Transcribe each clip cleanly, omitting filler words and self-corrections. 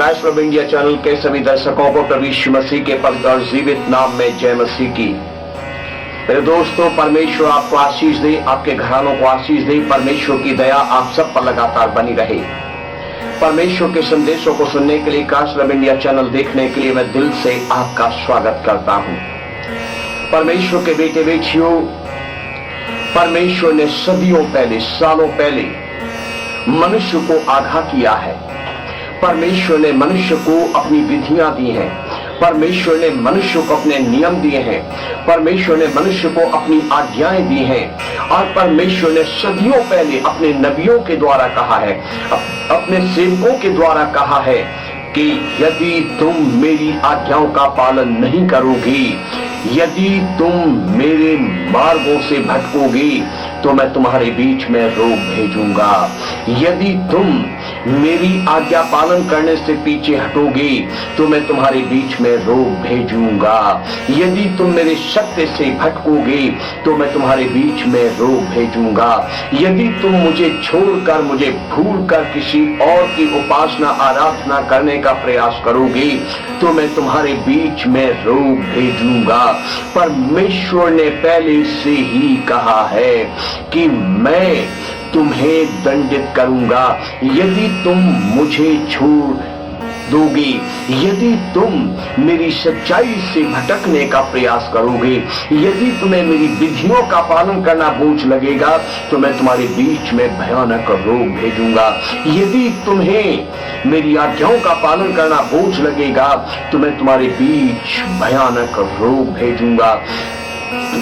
Christ love India channel के सभी दर्शकों को प्रभु यीशु मसीह के पवित्र और जीवित नाम में जय मसीह की। मेरे दोस्तों, परमेश्वर आपको आशीष दे, आपके घरानों को आशीष दे। परमेश्वर की दया आप सब पर लगातार बनी रहे। परमेश्वर के संदेशों को सुनने के लिए, क्राइस्ट लव इंडिया चैनल देखने के लिए मैं दिल से आपका स्वागत करता हूं। परमेश्वर के बेटे बेटियों, परमेश्वर ने सदियों पहले, सालों पहले मनुष्य को आगाह किया है। परमेश्वर ने मनुष्य को अपनी विधियां दी हैं। परमेश्वर ने मनुष्य को अपने नियम दिए हैं। परमेश्वर ने मनुष्य को अपनी आज्ञाएं दी हैं। और परमेश्वर ने सदियों पहले अपने नबियों के द्वारा कहा है, अपने सेवकों के द्वारा कहा है कि यदि तुम मेरी आज्ञाओं का पालन नहीं करोगे, यदि तुम मेरे मार्गों से भटकोगे तो मैं तुम्हारे बीच में रोग भेजूंगा। यदि तुम मेरी आज्ञा पालन करने से पीछे हटोगे तो मैं तुम्हारे बीच में रोग भेजूंगा। यदि तुम मेरे सत्य से भटकोगे तो मैं तुम्हारे बीच में रोग भेजूंगा। यदि तुम मुझे छोड़कर, मुझे भूलकर किसी और की उपासना आराधना करने का प्रयास करोगे तो मैं तुम्हारे बीच में रोग भेजूंगा। परमेश्वर ने पहले से ही कहा है कि मैं तुम्हें दंडित करूंगा यदि तुम मुझे छोड़ दोगे, यदि तुम मेरी सच्चाई से भटकने का प्रयास करोगे, यदि तुम्हें मेरी विधियों का पालन करना बोझ लगेगा तो मैं तुम्हारे बीच में भयानक रोग भेजूंगा। यदि तुम्हें मेरी आज्ञाओं का पालन करना बोझ लगेगा तो मैं तुम्हारे बीच भयानक रोग भेजूंगा।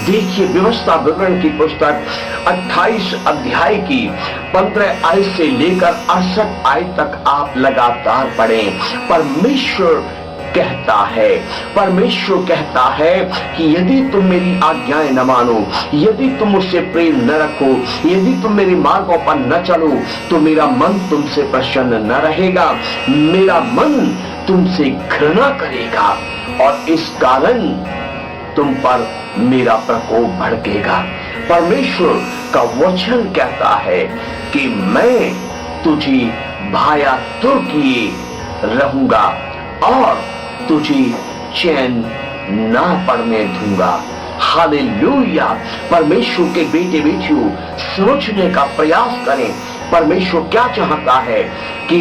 देखिए, व्यवस्था विवरण की पुस्तक 28 अध्याय की 15 आयत से लेकर 68 आयत तक आप लगातार पढ़ें। परमेश्वर कहता है कि यदि तुम मेरी आज्ञाएं न मानो, यदि तुम मुझसे प्रेम न रखो, यदि तुम मेरे मार्गों पर न चलो तो मेरा मन तुमसे प्रसन्न न रहेगा, मेरा मन तुमसे घृणा करेगा और इस कारण तुम पर मेरा प्रकोप भड़केगा। परमेश्वर का वचन कहता है कि मैं तुझे भायातुर किए रहूंगा और तुझे चैन ना पड़ने दूंगा। हालेलुया। परमेश्वर के बेटे बेटियों, सोचने का प्रयास करें। परमेश्वर क्या चाहता है कि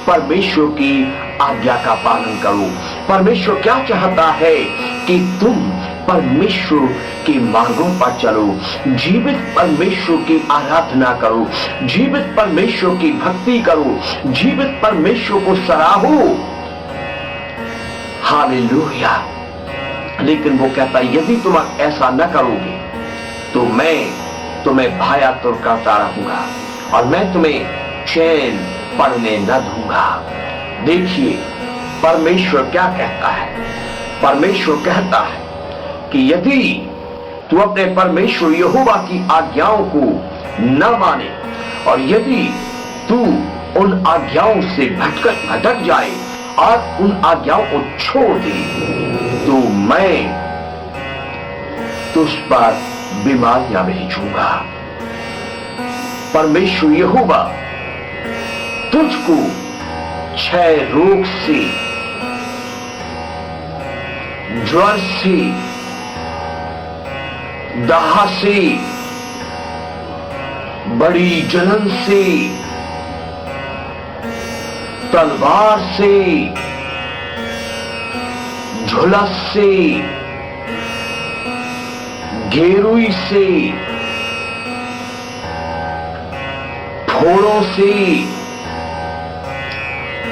परमेश्वर की आज्ञा का पालन करो। परमेश्वर क्या चाहता है कि तुम परमेश्वर के मार्गों पर चलो, जीवित परमेश्वर की आराधना करो, जीवित परमेश्वर की भक्ति करो, जीवित परमेश्वर को सराहो। हालेलुया। लेकिन वो कहता है यदि तुम ऐसा न करोगे तो मैं तुम्हें भायातुर करता रहूंगा और मैं तुम्हें चैन पड़ने न दूंगा। देखिए, परमेश्वर क्या कहता है। परमेश्वर कहता है कि यदि तू अपने परमेश्वर यहोवा की आज्ञाओं को न माने और यदि तू उन आज्ञाओं से भटक जाए और उन आज्ञाओं को छोड़ दे तो मैं तुझ पर बीमारियां भेजूंगा। परमेश्वर यहोवा तुझको क्षय रोग से, ज्वर से, दाह से, बड़ी जलन से, तलवार से, झुलस से, घेरुई से, फोड़ों से,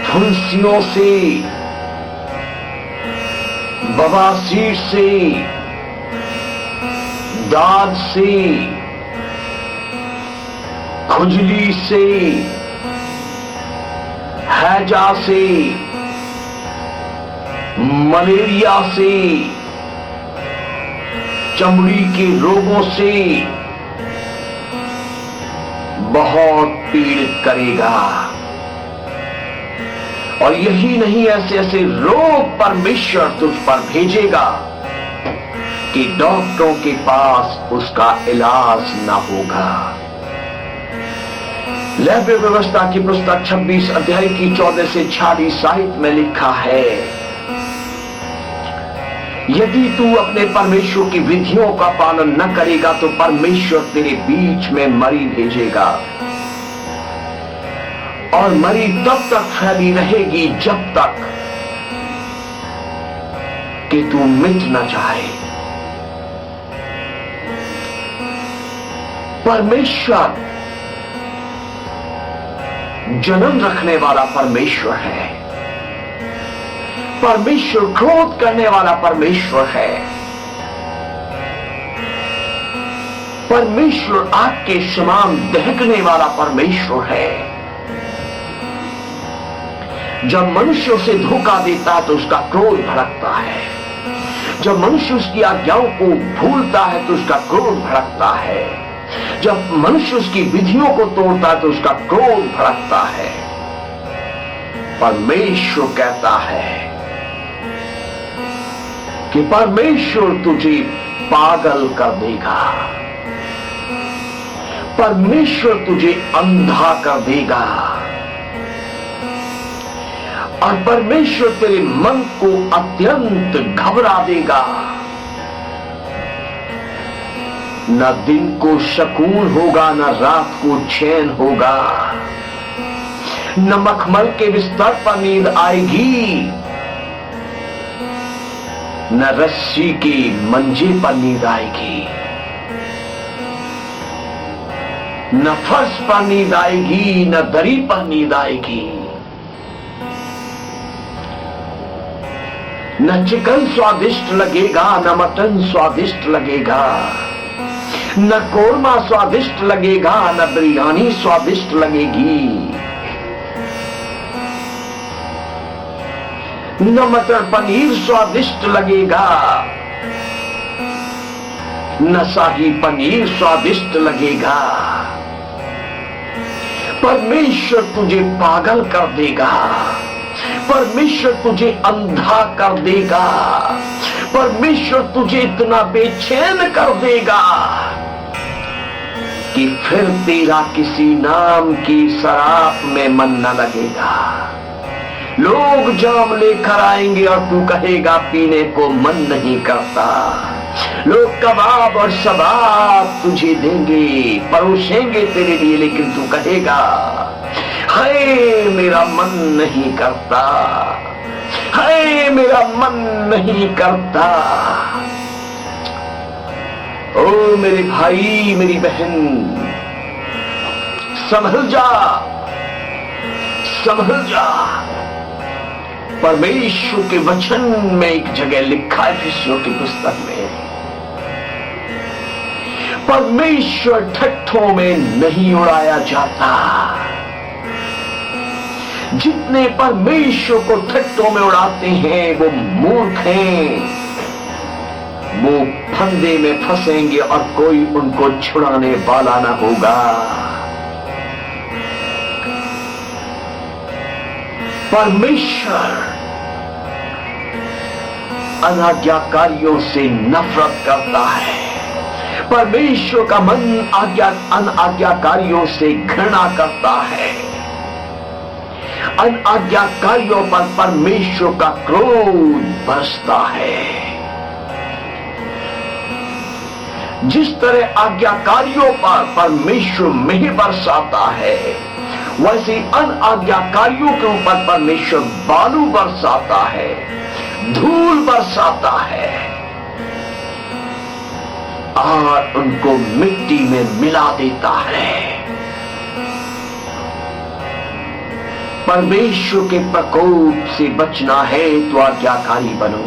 फुंसियों से, बवासीर से, दाद से, खुजली से, हैजा से, मलेरिया से, चमड़ी के रोगों से बहुत पीड़ित करेगा। और यही नहीं, ऐसे ऐसे रोग परमेश्वर तुझ पर भेजेगा कि डॉक्टरों के पास उसका इलाज ना होगा। लेव्य व्यवस्था की पुस्तक 26 अध्याय की 14 से 46 आयत में लिखा है, यदि तू अपने परमेश्वर की विधियों का पालन न करेगा तो परमेश्वर तेरे बीच में मरी भेजेगा, और मरी तब तक फैली रहेगी जब तक कि तू मिट न जाए। परमेश्वर जन्म रखने वाला परमेश्वर है, परमेश्वर क्रोध करने वाला परमेश्वर है, परमेश्वर आग के समान दहकने वाला परमेश्वर है। जब मनुष्य उसे धोखा देता है तो उसका क्रोध भड़कता है, जब मनुष्य उसकी आज्ञाओं को भूलता है तो उसका क्रोध भड़कता है, जब मनुष्य उसकी विधियों को तोड़ता है तो उसका क्रोध भड़कता है। परमेश्वर कहता है कि परमेश्वर तुझे पागल कर देगा, परमेश्वर तुझे अंधा कर देगा, और परमेश्वर तेरे मन को अत्यंत घबरा देगा। न दिन को सुकून होगा, न रात को चैन होगा, न मखमल के बिस्तर पर नींद आएगी, न रस्सी के मंजे पर नींद आएगी, न फर्श पर नींद आएगी, न दरी पर नींद आएगी। न चिकन स्वादिष्ट लगेगा, न मटन स्वादिष्ट लगेगा, न कोरमा स्वादिष्ट लगेगा, न बिरयानी स्वादिष्ट लगेगी, न मटर पनीर स्वादिष्ट लगेगा, न शाही पनीर स्वादिष्ट लगेगा। परमेश्वर तुझे पागल कर देगा, परमेश्वर तुझे अंधा कर देगा, परमेश्वर तुझे इतना बेचैन कर देगा कि फिर तेरा किसी नाम की शराब में मन न लगेगा। लोग जाम लेकर आएंगे और तू कहेगा पीने को मन नहीं करता। लोग कबाब और शबाब तुझे देंगे, परोसेंगे तेरे लिए, लेकिन तू कहेगा हाय मेरा मन नहीं करता, हाय मेरा मन नहीं करता। ओ मेरे भाई मेरी बहन, संभल जा, संभल जा। परमेश्वर के वचन में एक जगह लिखा है, इफिसियों की पुस्तक में, परमेश्वर ठट्ठों में नहीं उड़ाया जाता। जितने परमेश्वर को ठट्ठों में उड़ाते हैं वो मूर्ख हैं, वो फंदे में फंसेंगे और कोई उनको छुड़ाने वाला ना होगा। परमेश्वर अनाज्ञाकारियों से नफरत करता है। परमेश्वर का मन अनाज्ञाकारियों से घृणा करता है। अनाज्ञाकारियों पर परमेश्वर का क्रोध बरसता है। जिस तरह आज्ञाकारियों पर परमेश्वर मेह बरसाता है, वैसे अनाज्ञाकारियों के ऊपर परमेश्वर बालू बरसाता है, धूल बरसाता है और उनको मिट्टी में मिला देता है। परमेश्वर के प्रकोप से बचना है तो आज्ञाकारी बनो।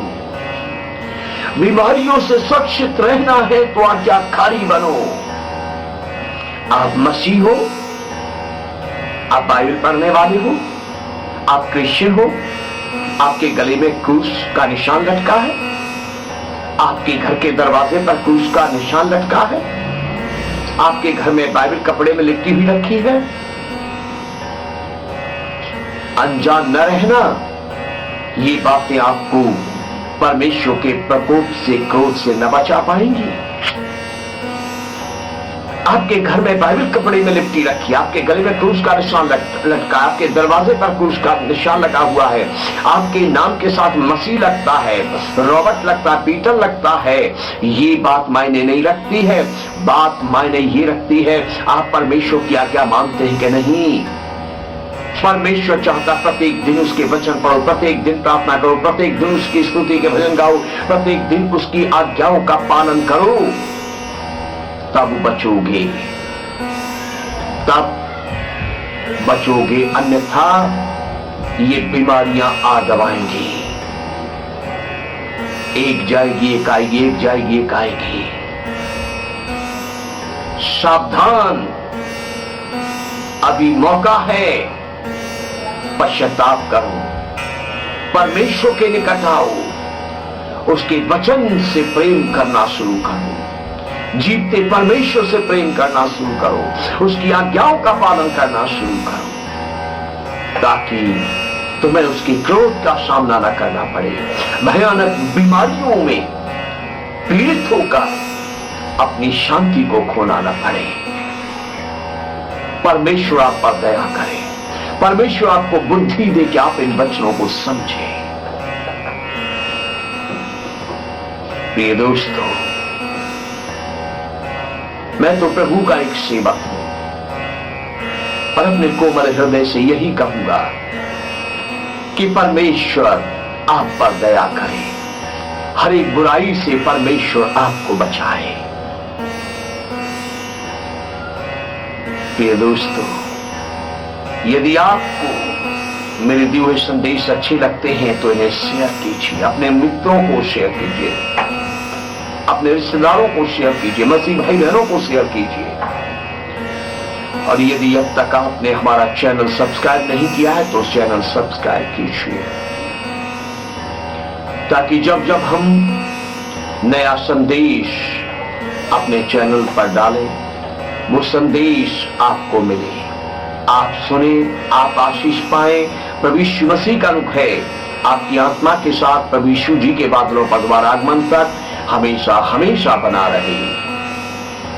बीमारियों से सुरक्षित रहना है तो आज्ञाकारी बनो। आप मसीह हो, आप बाइबल पढ़ने वाले हो, आप क्रिश्चियन हो, आपके गले में क्रूस का निशान लटका है, आपके घर के दरवाजे पर क्रूस का निशान लटका है, आपके घर में बाइबल कपड़े में लिपटी हुई रखी है। अनजान न रहना, ये बातें आपको परमेश्वर के प्रकोप से, क्रोध से न बचा पाएंगी। आपके घर में बाइबल कपड़े में लिपटी रखी, आपके गले में क्रूस का निशान लटका, आपके दरवाजे पर क्रूस का निशान लगा हुआ है, आपके नाम के साथ मसीह लगता है, रॉबर्ट लगता है, पीटर लगता है, ये बात मायने नहीं रखती है। बात मायने ये रखती है आप परमेश्वर की आज्ञा मानते हैं कि नहीं। परमेश्वर चाहता प्रत्येक दिन उसके वचन पढ़ो, प्रत्येक दिन प्रार्थना करो, प्रत्येक दिन उसकी स्तुति के भजन गाओ, प्रत्येक दिन उसकी आज्ञाओं का पालन करो, तब बचोगे, तब बचोगे। अन्यथा ये बीमारियां आ दबाएंगी, एक जाएगी एक आएगी, एक जाएगी एक आएगी। सावधान, अभी मौका है, पश्चाताप करो, परमेश्वर के निकट आओ, उसके वचन से प्रेम करना शुरू करो, जीते परमेश्वर से प्रेम करना शुरू करो, उसकी आज्ञाओं का पालन करना शुरू करो, ताकि तुम्हें उसके क्रोध का सामना न करना पड़े, भयानक बीमारियों में पीड़ित होकर अपनी शांति को खोना न पड़े। परमेश्वर आप पर दया करे, परमेश्वर आपको बुद्धि दे कि आप इन वचनों को समझें। प्रिय दोस्तों, मैं तो प्रभु का एक सेवक हूं और अपने कोमल हृदय से यही कहूंगा कि परमेश्वर आप पर दया करे, हर एक बुराई से परमेश्वर आपको बचाए। प्रिय दोस्तों, यदि आपको मेरे दिए हुए संदेश अच्छे लगते हैं तो इन्हें शेयर कीजिए, अपने मित्रों को शेयर कीजिए, अपने रिश्तेदारों को शेयर कीजिए, मसीह भाई बहनों को शेयर कीजिए। और यदि अब तक आपने हमारा चैनल सब्सक्राइब नहीं किया है तो चैनल सब्सक्राइब कीजिए, ताकि जब जब हम नया संदेश अपने चैनल पर डालें वो संदेश आपको मिले, आप सुने, आप आशीष पाए। प्रभु यीशु मसीह का रुख है आपकी आत्मा के साथ प्रभु यीशु जी के बादलों पर द्वारा आगमन तक हमेशा हमेशा बना रहे।